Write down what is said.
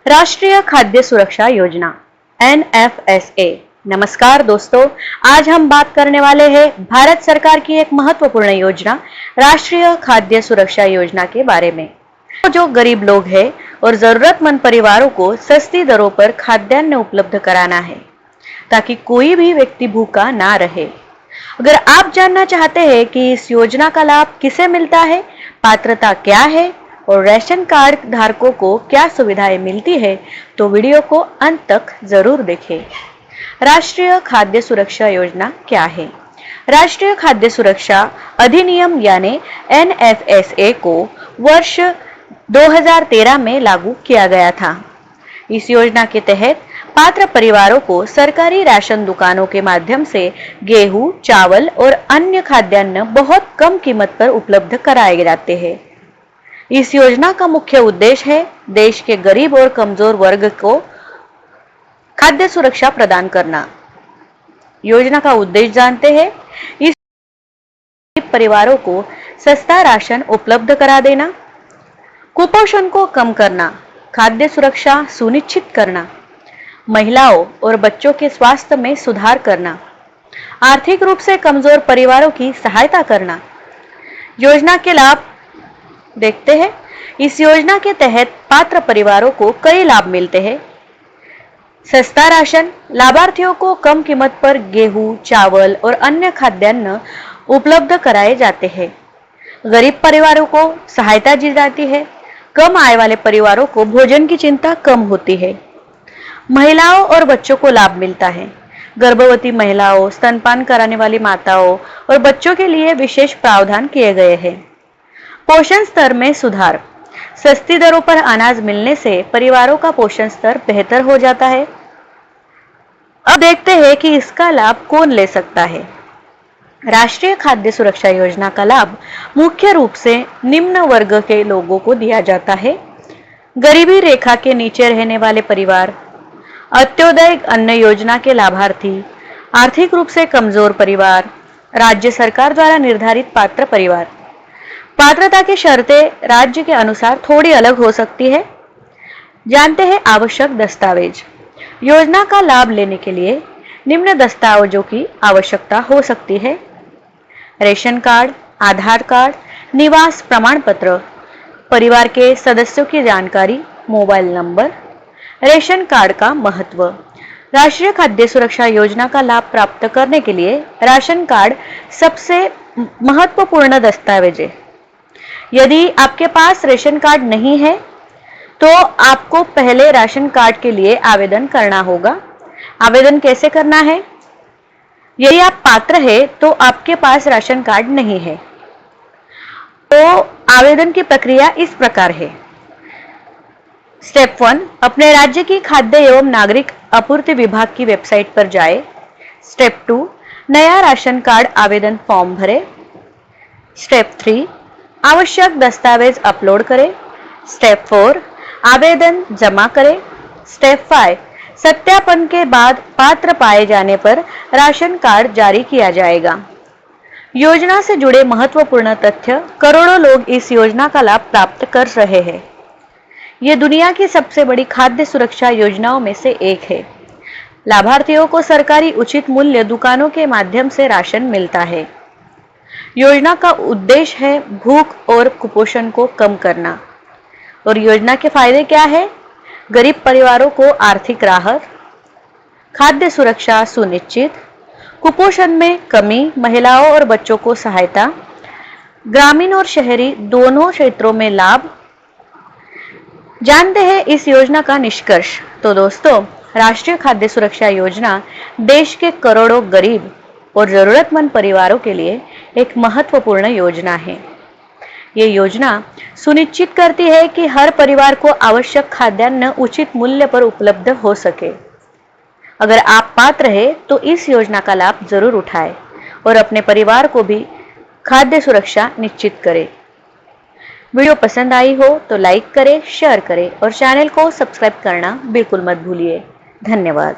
राष्ट्रीय खाद्य सुरक्षा योजना NFSA। नमस्कार दोस्तों, आज हम बात करने वाले हैं भारत सरकार की एक महत्वपूर्ण योजना राष्ट्रीय खाद्य सुरक्षा योजना के बारे में। जो गरीब लोग हैं और जरूरतमंद परिवारों को सस्ती दरों पर खाद्यान्न उपलब्ध कराना है ताकि कोई भी व्यक्ति भूखा ना रहे। अगर आप जानना चाहते हैं कि इस योजना का लाभ किसे मिलता है, पात्रता क्या है और राशन कार्ड धारकों को क्या सुविधाएं मिलती है, तो वीडियो को अंत तक जरूर देखें। राष्ट्रीय खाद्य सुरक्षा योजना क्या है? राष्ट्रीय खाद्य सुरक्षा अधिनियम यानी NFSA को वर्ष 2013 में लागू किया गया था। इस योजना के तहत पात्र परिवारों को सरकारी राशन दुकानों के माध्यम से गेहूं, चावल और अन्य खाद्यान्न बहुत कम कीमत पर उपलब्ध कराए जाते हैं। इस योजना का मुख्य उद्देश्य है देश के गरीब और कमजोर वर्ग को खाद्य सुरक्षा प्रदान करना। योजना का उद्देश्य जानते हैं। इस परिवारों को सस्ता राशन उपलब्ध करा देना, कुपोषण को कम करना, खाद्य सुरक्षा सुनिश्चित करना, महिलाओं और बच्चों के स्वास्थ्य में सुधार करना, आर्थिक रूप से कमजोर परिवारों की सहायता करना। योजना के लाभ देखते हैं। इस योजना के तहत पात्र परिवारों को कई लाभ मिलते हैं। सस्ता राशन, लाभार्थियों को कम कीमत पर गेहूं, चावल और अन्य खाद्यान्न उपलब्ध कराए जाते हैं। गरीब परिवारों को सहायता दी जाती है। कम आय वाले परिवारों को भोजन की चिंता कम होती है। महिलाओं और बच्चों को लाभ मिलता है। गर्भवती महिलाओं, स्तनपान कराने वाली माताओं और बच्चों के लिए विशेष प्रावधान किए गए हैं। पोषण स्तर में सुधार, सस्ती दरों पर अनाज मिलने से परिवारों का पोषण स्तर बेहतर हो जाता है। अब देखते हैं कि इसका लाभ कौन ले सकता है। राष्ट्रीय खाद्य सुरक्षा योजना का लाभ मुख्य रूप से निम्न वर्ग के लोगों को दिया जाता है। गरीबी रेखा के नीचे रहने वाले परिवार, अंत्योदय अन्न योजना के लाभार्थी, आर्थिक रूप से कमजोर परिवार, राज्य सरकार द्वारा निर्धारित पात्र परिवार। पात्रता की शर्तें राज्य के अनुसार थोड़ी अलग हो सकती है। जानते हैं आवश्यक दस्तावेज। योजना का लाभ लेने के लिए निम्न दस्तावेजों की आवश्यकता हो सकती है। रेशन कार्ड, आधार कार्ड, निवास प्रमाण पत्र, परिवार के सदस्यों की जानकारी, मोबाइल नंबर। रेशन कार्ड का महत्व। राष्ट्रीय खाद्य सुरक्षा योजना का लाभ प्राप्त करने के लिए राशन कार्ड सबसे महत्वपूर्ण दस्तावेज है। यदि आपके पास रेशन कार्ड नहीं है तो आपको पहले राशन कार्ड के लिए आवेदन करना होगा। आवेदन कैसे करना है? यदि आप पात्र हैं तो आपके पास राशन कार्ड नहीं है तो आवेदन की प्रक्रिया इस प्रकार है। स्टेप 1, अपने राज्य की खाद्य एवं नागरिक आपूर्ति विभाग की वेबसाइट पर जाएं। स्टेप 2, नया राशन कार्ड आवेदन फॉर्म भरें। स्टेप 3, आवश्यक दस्तावेज अपलोड करें। स्टेप 4, आवेदन जमा करें। स्टेप 5, सत्यापन के बाद पात्र पाए जाने पर राशन कार्ड जारी किया जाएगा। योजना से जुड़े महत्वपूर्ण तथ्य। करोड़ों लोग इस योजना का लाभ प्राप्त कर रहे हैं। ये दुनिया की सबसे बड़ी खाद्य सुरक्षा योजनाओं में से एक है। लाभार्थियों को सरकारी उचित मूल्य दुकानों के माध्यम से राशन मिलता है। योजना का उद्देश्य है भूख और कुपोषण को कम करना। और योजना के फायदे क्या है? गरीब परिवारों को आर्थिक राहत, खाद्य सुरक्षा सुनिश्चित, कुपोषण में कमी, महिलाओं और बच्चों को सहायता, ग्रामीण और शहरी दोनों क्षेत्रों में लाभ। जानते हैं इस योजना का निष्कर्ष। तो दोस्तों, राष्ट्रीय खाद्य सुरक्षा योजना देश के करोड़ों गरीब और जरूरतमंद परिवारों के लिए एक महत्वपूर्ण योजना है। ये योजना सुनिश्चित करती है कि हर परिवार को आवश्यक खाद्यान्न उचित मूल्य पर उपलब्ध हो सके। अगर आप पात्र हैं तो इस योजना का लाभ जरूर उठाएं और अपने परिवार को भी खाद्य सुरक्षा निश्चित करें। वीडियो पसंद आई हो तो लाइक करें, शेयर करें और चैनल को सब्सक्राइब करना बिल्कुल मत भूलिए। धन्यवाद।